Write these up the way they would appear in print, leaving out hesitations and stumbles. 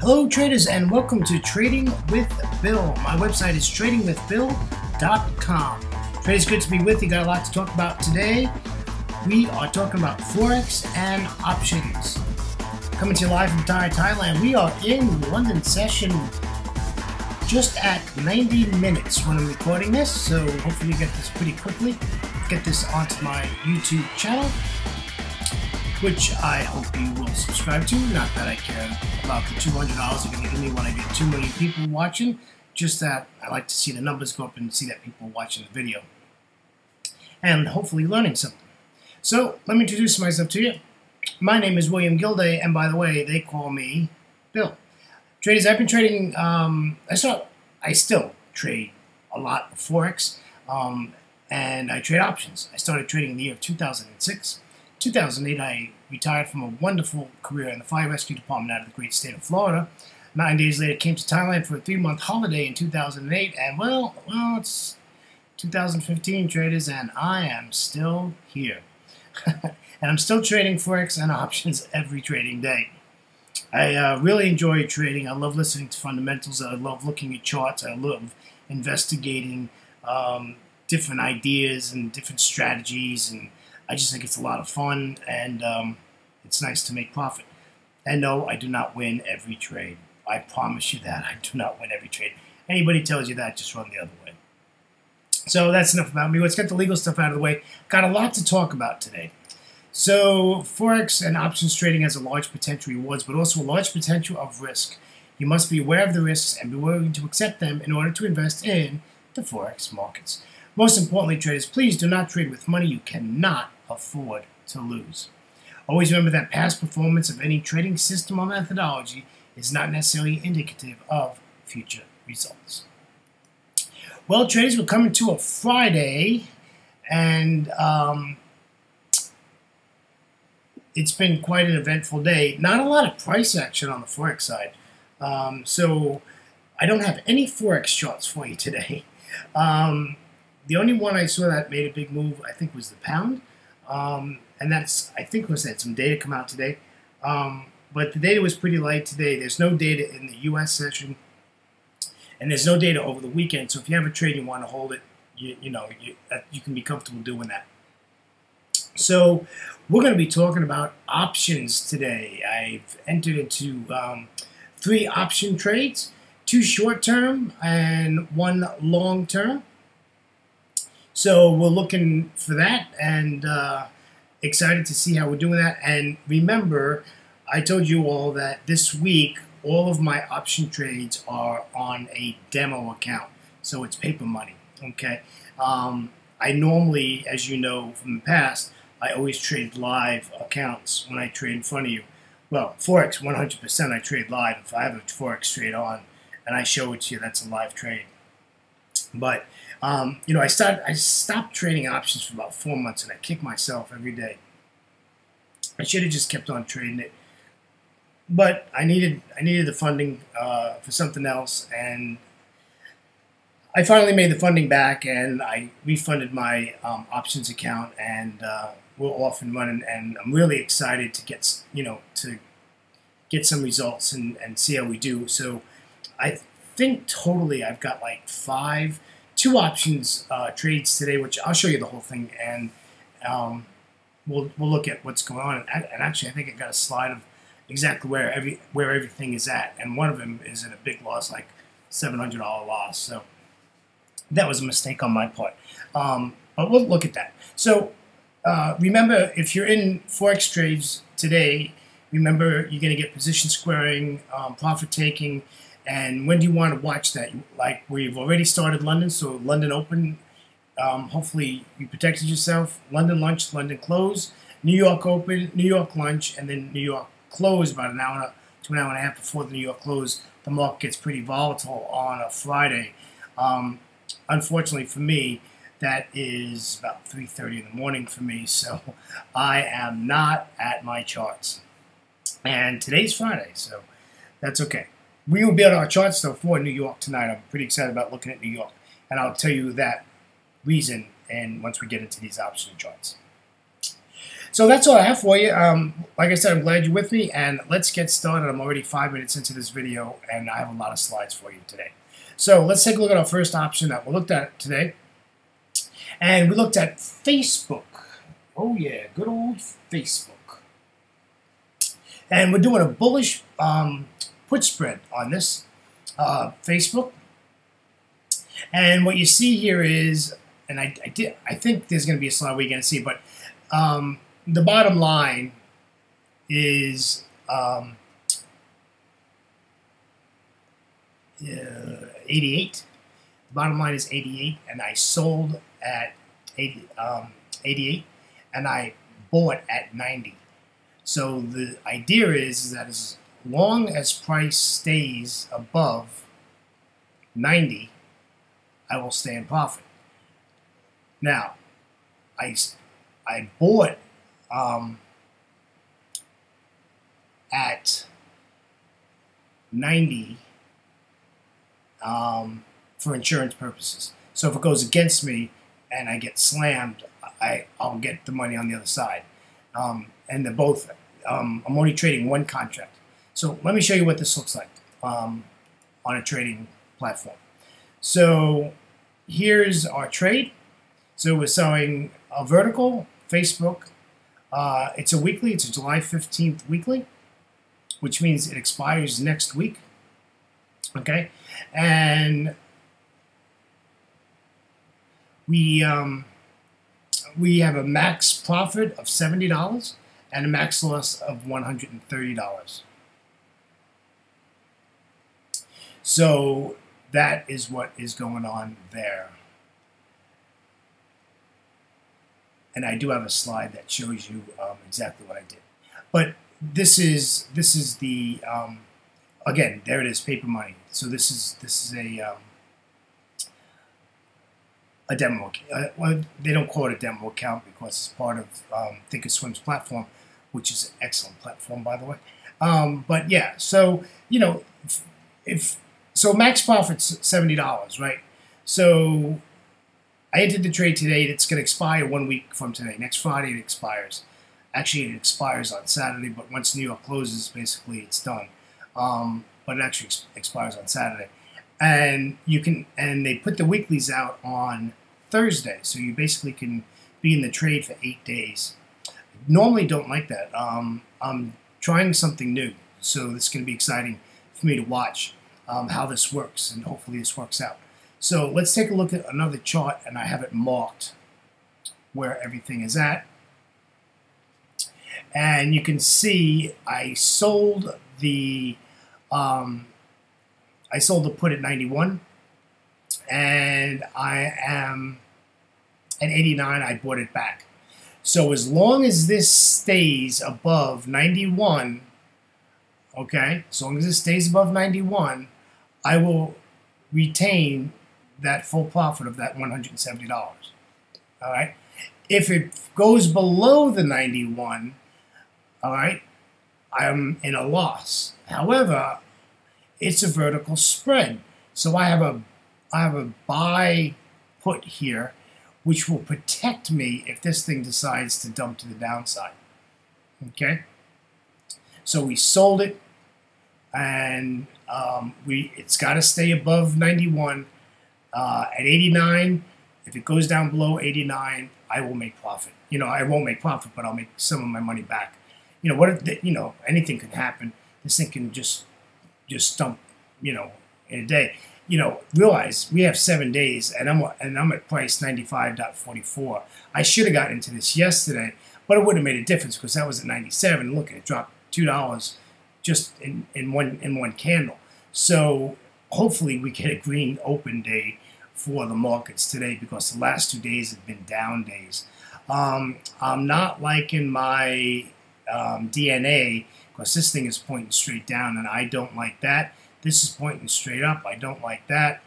Hello traders and welcome to Trading with Bill. My website is tradingwithbill.com. Traders, good to be with you. Got a lot to talk about today. We are talking about Forex and options. Coming to you live from Thailand. We are in London session just at 90 minutes when I'm recording this, so hopefully you get this pretty quickly. Get this onto my YouTube channel, which I hope you will subscribe to. Not that I care about the $200 you're going to give me when I get 2 million people watching, just that I like to see the numbers go up and see that people are watching the video and hopefully learning something. So let me introduce myself to you. My name is William Gilday, and by the way, they call me Bill. Traders, I've been trading, I still trade a lot of Forex, and I trade options. I started trading in the year of 2006. 2008, I retired from a wonderful career in the fire rescue department out of the great state of Florida. 9 days later, came to Thailand for a 3-month holiday in 2008, and well, it's 2015, traders, and I am still here. And I'm still trading Forex and options every trading day. I really enjoy trading. I love listening to fundamentals. I love looking at charts. I love investigating different ideas and different strategies, and I just think it's a lot of fun, and it's nice to make profit. And no, I do not win every trade. I promise you that. I do not win every trade. Anybody tells you that, just run the other way. So that's enough about me. Let's get the legal stuff out of the way. Got a lot to talk about today. So Forex and options trading has a large potential rewards, but also a large potential of risk. You must be aware of the risks and be willing to accept them in order to invest in the Forex markets. Most importantly, traders, please do not trade with money you cannot afford to lose. Always remember that past performance of any trading system or methodology is not necessarily indicative of future results. Well, traders, we're coming to a Friday, and it's been quite an eventful day. Not a lot of price action on the Forex side. So I don't have any Forex charts for you today. The only one I saw that made a big move, I think, was the pound. And that's, I think, had some data come out today. But the data was pretty light today. There's no data in the U.S. session, and there's no data over the weekend. So if you have a trade and you want to hold it, you can be comfortable doing that. So we're going to be talking about options today. I've entered into 3 option trades, 2 short-term and 1 long-term. So we're looking for that, and excited to see how we're doing that. And remember, I told you all that this week, all of my option trades are on a demo account. So it's paper money, okay? I normally, as you know from the past, I always trade live accounts when I trade in front of you. Well, Forex, 100% I trade live. If I have a Forex trade on and I show it to you, that's a live trade. But I stopped trading options for about 4 months, and I kick myself every day. I should have just kept on trading it, but I needed the funding for something else, and I finally made the funding back, and I refunded my options account, and we're off and running. And I'm really excited to get some results and see how we do. So I think totally I've got like 2 options trades today, which I'll show you the whole thing, and we'll look at what's going on. And actually, I think I got a slide of exactly where everything is at, and one of them is in a big loss, like $700 loss. So that was a mistake on my part, but we'll look at that. So remember, if you're in Forex trades today, remember you're going to get position squaring, profit taking. And when do you want to watch that? Like, we've already started London, so London Open, hopefully you protected yourself. London lunch, London close, New York Open, New York lunch, and then New York close about an hour to an hour and a half before the New York close. The market gets pretty volatile on a Friday. Unfortunately for me, that is about 3:30 in the morning for me, so I am not at my charts. And today's Friday, so that's okay. We will be at our charts, though, for New York tonight. I'm pretty excited about looking at New York, and I'll tell you that reason and once we get into these option charts. So that's all I have for you. Like I said, I'm glad you're with me, and let's get started. I'm already 5 minutes into this video, and I have a lot of slides for you today. So let's take a look at our first option that we looked at today. And we looked at Facebook. Oh yeah, good old Facebook. And we're doing a bullish put spread on this Facebook. And what you see here is, and I think there's going to be a slide where you're going to see, but the bottom line is 88. The bottom line is 88, and I sold at 88, and I bought at 90. So the idea is that as long as price stays above 90, I will stay in profit. Now, I bought at 90 for insurance purposes. So if it goes against me and I get slammed, I'll get the money on the other side. And they're both, I'm only trading one contract. So let me show you what this looks like on a trading platform. So here's our trade. So we're selling a vertical Facebook. It's a weekly. It's a July 15th weekly, which means it expires next week. Okay, and we have a max profit of $70 and a max loss of $130. So that is what is going on there. And I do have a slide that shows you exactly what I did. But this is the again, there it is, paper money. So this is a demo. Well, they don't call it a demo account because it's part of Thinkorswim's platform, which is an excellent platform, by the way. But yeah, so you know, so max profit's $70, right? So I entered the trade today. It's going to expire 1 week from today. Next Friday it expires. Actually, it expires on Saturday, but once New York closes, basically it's done. But it actually expires on Saturday. And you can, and they put the weeklies out on Thursday, so you basically can be in the trade for 8 days. Normally don't like that. I'm trying something new, so this is going to be exciting for me to watch how this works, and hopefully this works out. So let's take a look at another chart, and I have it marked where everything is at. And you can see I sold the put at 91, and I am at 89. I bought it back. So as long as this stays above 91, okay, as long as it stays above 91, I will retain that full profit of that $170. All right. If it goes below the 91, all right, I'm in a loss. However, it's a vertical spread, so I have a buy put here, which will protect me if this thing decides to dump to the downside. Okay, so we sold it, and it's got to stay above 91. At 89, if it goes down below 89, I will make profit. You know, I won't make profit, but I'll make some of my money back. You know, what if you know, anything can happen. This thing can just dump, you know, in a day. You know, realize we have 7 days, and I'm at price 95.44. I should have gotten into this yesterday, but it wouldn't have made a difference because that was at 97. Look, it dropped $2 just in one candle. So hopefully we get a green open day for the markets today, because the last 2 days have been down days. I'm not liking my DNA, because this thing is pointing straight down, and I don't like that. This is pointing straight up. I don't like that.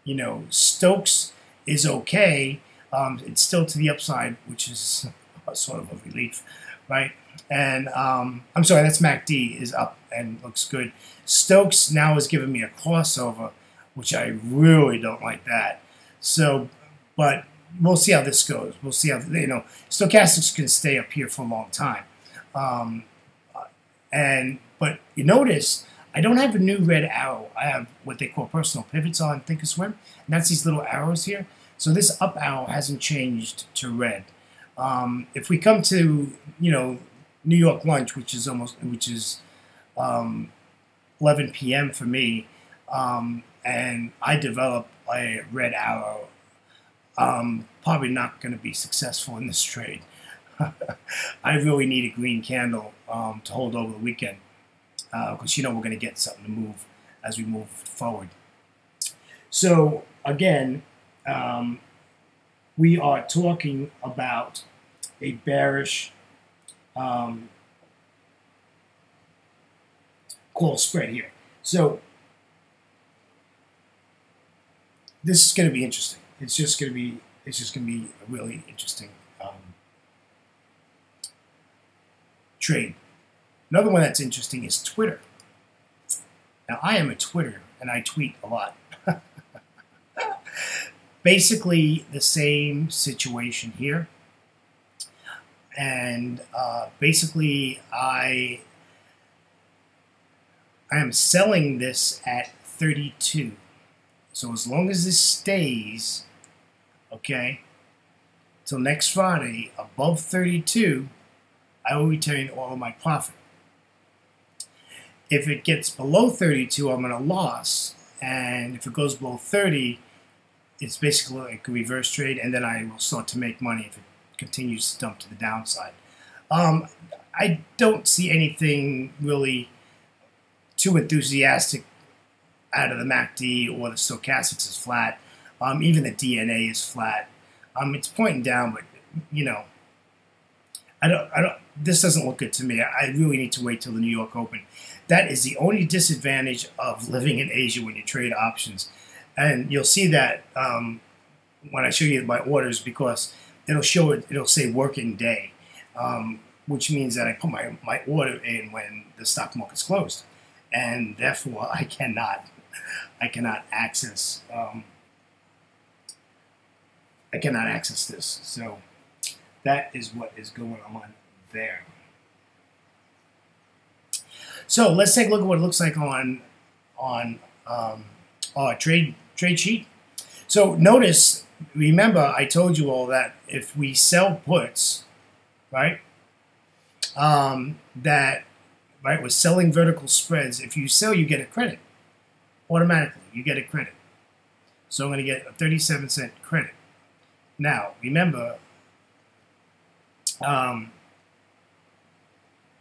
You know, Stokes is okay. It's still to the upside, which is sort of a relief, right? And I'm sorry, that's MACD is up and looks good. Stokes now is giving me a crossover, which I really don't like that. So, but we'll see how this goes. We'll see how, stochastics can stay up here for a long time. But you notice I don't have a new red arrow. I have what they call personal pivots on Thinkorswim, and that's these little arrows here. So this up arrow hasn't changed to red. If we come to New York lunch, which is 11 p.m. for me, and I develop a red arrow, probably not going to be successful in this trade. I really need a green candle to hold over the weekend, because we're going to get something to move as we move forward. So again, we are talking about a bearish call spread here. So this is going to be interesting. It's just going to be a really interesting trade. Another one that's interesting is Twitter. Now, I am a Twitter, and I tweet a lot. Basically, the same situation here. And basically, I am selling this at 32. So as long as this stays, okay, till next Friday, above 32, I will retain all of my profit. If it gets below 32, I'm in a loss. And if it goes below 30, it's basically like a reverse trade, and then I will start to make money if it continues to dump to the downside. I don't see anything really too enthusiastic out of the MACD or the stochastics is flat. Even the DNA is flat. It's pointing down, but this doesn't look good to me. I really need to wait till the New York Open. That is the only disadvantage of living in Asia when you trade options. And you'll see that when I show you my orders, because it'll say working day, which means that I put my order in when the stock market's closed. And therefore I cannot access this. So that is what is going on there. So let's take a look at what it looks like on our trade sheet. So notice, remember I told you all that if we sell puts, right, we're selling vertical spreads. If you sell, you get a credit. Automatically, you get a credit. So I'm going to get a 37-cent credit. Now, remember,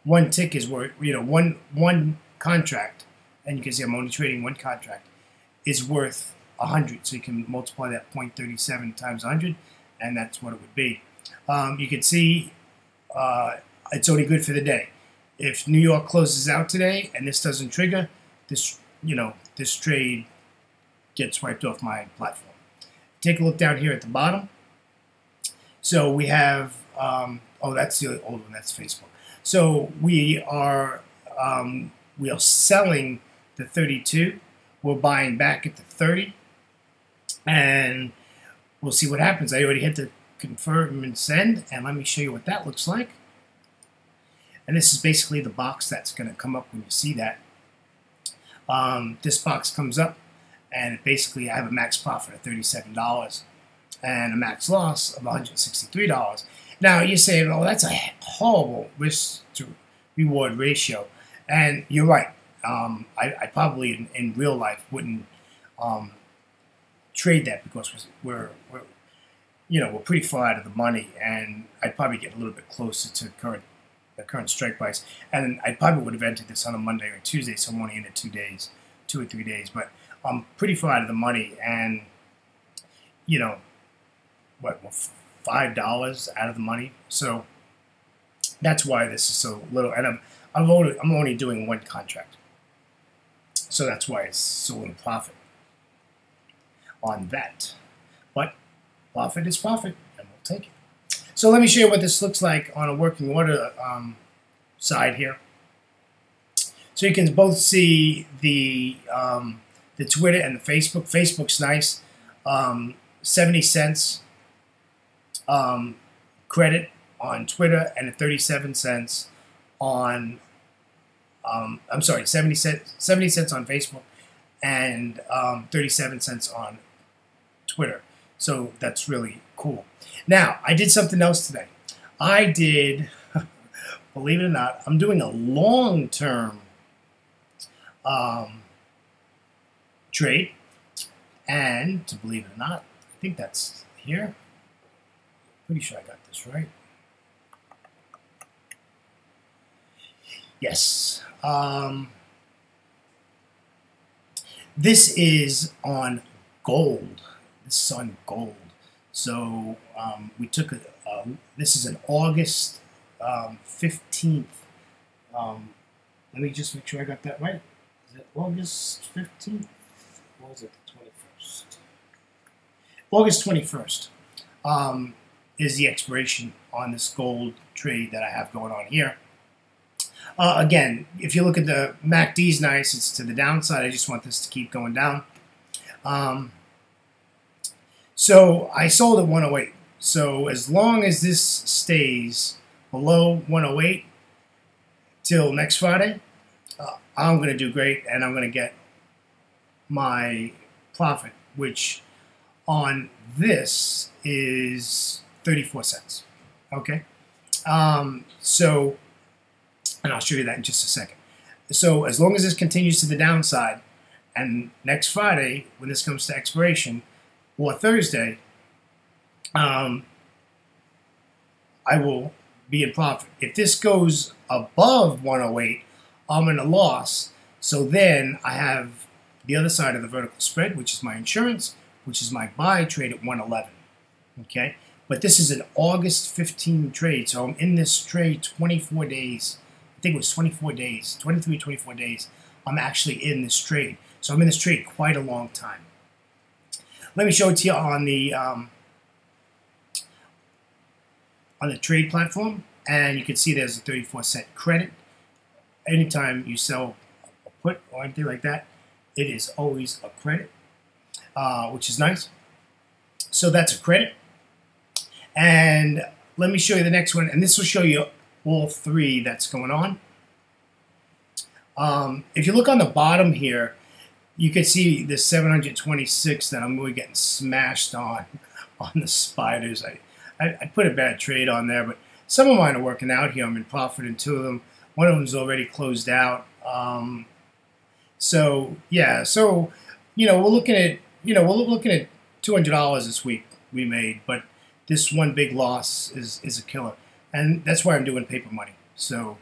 one tick is worth, one contract, and you can see I'm only trading one contract, is worth 100. So you can multiply that 0.37 times 100, and that's what it would be. You can see it's only good for the day. If New York closes out today and this doesn't trigger, this trade gets wiped off my platform. Take a look down here at the bottom. So we have, that's the old one, that's Facebook. So we are selling the 32. We're buying back at the 30. And we'll see what happens. I already hit the confirm and send, and let me show you what that looks like. And this is basically the box that's going to come up when you see that. This box comes up, and basically I have a max profit of $37 and a max loss of $163. Now you're saying, oh, that's a horrible risk to reward ratio, and you're right. I probably in real life wouldn't trade that, because we're pretty far out of the money, and I'd probably get a little bit closer to the current strike price, and I probably would have entered this on a Monday or Tuesday, so I'm only in it 2 or 3 days, but I'm pretty far out of the money, and $5 out of the money, so that's why this is so little, and I'm only doing one contract, so that's why it's so little profit on that. But profit is profit, and we'll take it. So let me show you what this looks like on a working order side here. So you can both see the Twitter and the Facebook. Facebook's nice, 70 cents credit on Twitter and 37 cents on, I'm sorry, 70 cents on Facebook and 37 cents on Twitter. So that's really cool. Now, I did something else today. I did, believe it or not, I'm doing a long-term trade. And, to believe it or not, I think that's here. Pretty sure I got this right. Yes. This is on gold. This is on gold. So we took this is an August 15th. Let me just make sure I got that right. Is it August 15th? Or was it the 21st? August 21st is the expiration on this gold trade that I have going on here. Again, if you look at the MACD's nice, it's to the downside. I just want this to keep going down. So I sold at 108. So as long as this stays below 108 till next Friday, I'm going to do great, and I'm going to get my profit, which on this is 34 cents. Okay? So, and I'll show you that in just a second. So as long as this continues to the downside, and next Friday, when this comes to expiration, or Thursday, I will be in profit. If this goes above 108, I'm in a loss. So then I have the other side of the vertical spread, which is my insurance, which is my buy trade at 111. Okay? But this is an August 15 trade, so I'm in this trade 24 days. I think it was 24 days, 23, 24 days. I'm actually in this trade. So I'm in this trade quite a long time. Let me show it to you on the trade platform, and you can see there's a 34-cent credit. Anytime you sell a put or anything like that, it is always a credit, which is nice. So that's a credit. And let me show you the next one, and this will show you all three that's going on. If you look on the bottom here, you can see the 726 that I'm really getting smashed on the spiders. I put a bad trade on there, but some of mine are working out here. I'm in profit in two of them. One of them's already closed out. So yeah, so we're looking at $200 this week we made, but this one big loss is a killer, and that's why I'm doing paper money. So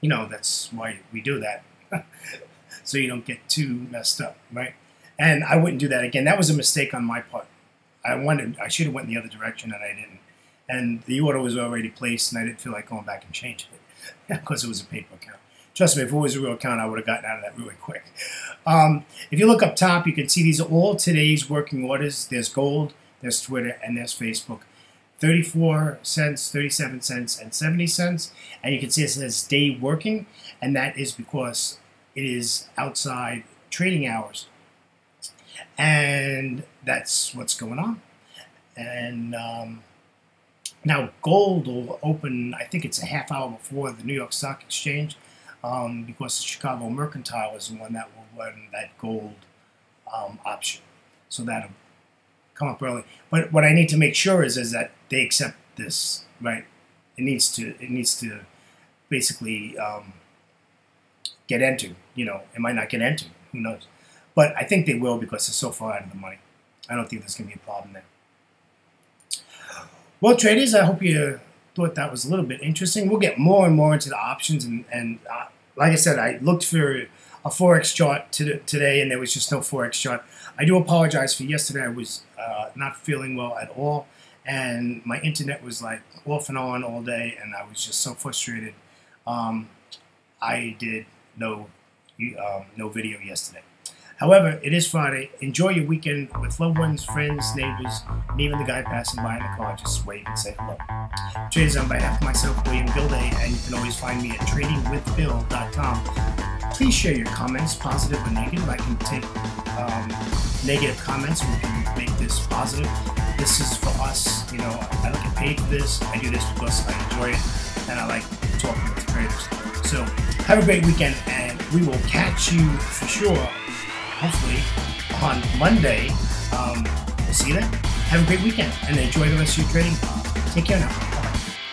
that's why we do that. So you don't get too messed up, right? And I wouldn't do that again. That was a mistake on my part. I should have went in the other direction, and I didn't. And the order was already placed, and I didn't feel like going back and changing it because it was a paper account. Trust me, if it was a real account, I would have gotten out of that really quick. If you look up top, you can see these are all today's working orders. There's gold, there's Twitter, and there's Facebook. 34 cents, 37 cents, and 70 cents. And you can see it says day working, and that is because it is outside trading hours. And that's what's going on. And now gold will open, I think it's a half hour before the New York Stock Exchange, because the Chicago Mercantile is the one that will run that gold option. So that'll come up early. But what I need to make sure is that they accept this, right? It needs to basically get entered. It might not get entered. Who knows? But I think they will because they're so far out of the money. I don't think there's going to be a problem there. Well, traders, I hope you thought that was a little bit interesting. We'll get more and more into the options. And like I said, I looked for a Forex chart today, and there was just no Forex chart. I do apologize for yesterday. I was not feeling well at all. And my internet was like off and on all day, and I was just so frustrated. I did no video yesterday. However, it is Friday. Enjoy your weekend with loved ones, friends, neighbors, and even the guy passing by in the car. Just wave and say hello. Traders, on behalf of myself, William Gilday, and you can always find me at tradingwithbill.com. Please share your comments, positive or negative. I can take negative comments. We can make this positive. this is for us. You know, I don't get paid for this. I do this because I enjoy it and I like talking with traders. So have a great weekend, and we will catch you for sure, hopefully, on Monday. See you then. Have a great weekend and enjoy the rest of your trading. Take care now.